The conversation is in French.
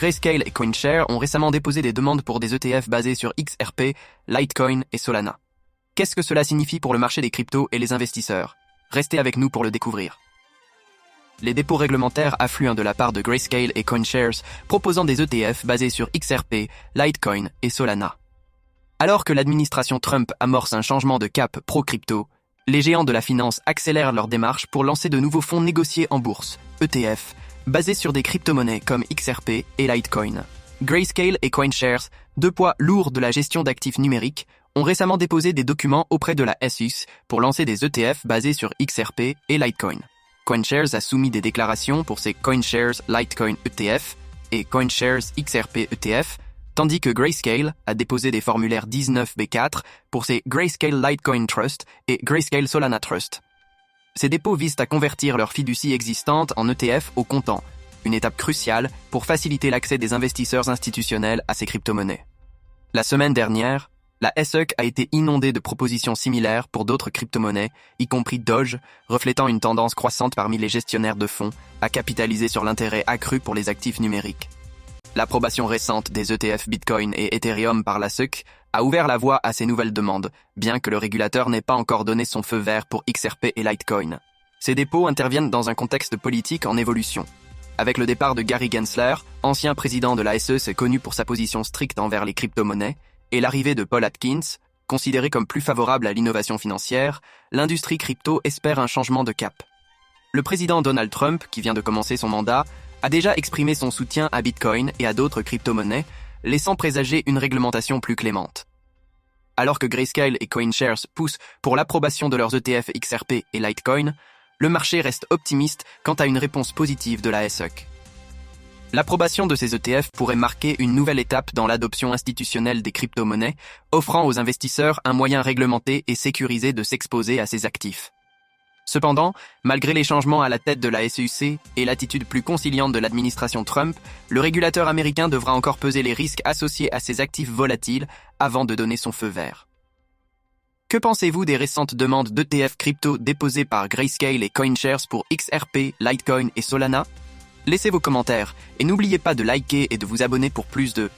Grayscale et CoinShares ont récemment déposé des demandes pour des ETF basés sur XRP, Litecoin et Solana. Qu'est-ce que cela signifie pour le marché des cryptos et les investisseurs? Restez avec nous pour le découvrir. Les dépôts réglementaires affluent de la part de Grayscale et CoinShares, proposant des ETF basés sur XRP, Litecoin et Solana. Alors que l'administration Trump amorce un changement de cap pro-crypto, les géants de la finance accélèrent leur démarche pour lancer de nouveaux fonds négociés en bourse, ETF, basés sur des crypto-monnaies comme XRP et Litecoin. Grayscale et CoinShares, deux poids lourds de la gestion d'actifs numériques, ont récemment déposé des documents auprès de la SEC pour lancer des ETF basés sur XRP et Litecoin. CoinShares a soumis des déclarations pour ses CoinShares Litecoin ETF et CoinShares XRP ETF, tandis que Grayscale a déposé des formulaires 19B4 pour ses Grayscale Litecoin Trust et Grayscale Solana Trust. Ces dépôts visent à convertir leurs fiducies existantes en ETF au comptant, une étape cruciale pour faciliter l'accès des investisseurs institutionnels à ces crypto-monnaies. La semaine dernière, la SEC a été inondée de propositions similaires pour d'autres crypto-monnaies, y compris Doge, reflétant une tendance croissante parmi les gestionnaires de fonds à capitaliser sur l'intérêt accru pour les actifs numériques. L'approbation récente des ETF Bitcoin et Ethereum par la SEC a ouvert la voie à ces nouvelles demandes, bien que le régulateur n'ait pas encore donné son feu vert pour XRP et Litecoin. Ces dépôts interviennent dans un contexte politique en évolution. Avec le départ de Gary Gensler, ancien président de la SEC connu pour sa position stricte envers les crypto-monnaies, et l'arrivée de Paul Atkins, considéré comme plus favorable à l'innovation financière, l'industrie crypto espère un changement de cap. Le président Donald Trump, qui vient de commencer son mandat, a déjà exprimé son soutien à Bitcoin et à d'autres crypto-monnaies, laissant présager une réglementation plus clémente. Alors que Grayscale et CoinShares poussent pour l'approbation de leurs ETF XRP et Litecoin, le marché reste optimiste quant à une réponse positive de la SEC. L'approbation de ces ETF pourrait marquer une nouvelle étape dans l'adoption institutionnelle des crypto-monnaies, offrant aux investisseurs un moyen réglementé et sécurisé de s'exposer à ces actifs. Cependant, malgré les changements à la tête de la SEC et l'attitude plus conciliante de l'administration Trump, le régulateur américain devra encore peser les risques associés à ces actifs volatiles avant de donner son feu vert. Que pensez-vous des récentes demandes d'ETF crypto déposées par Grayscale et CoinShares pour XRP, Litecoin et Solana? Laissez vos commentaires et n'oubliez pas de liker et de vous abonner pour plus de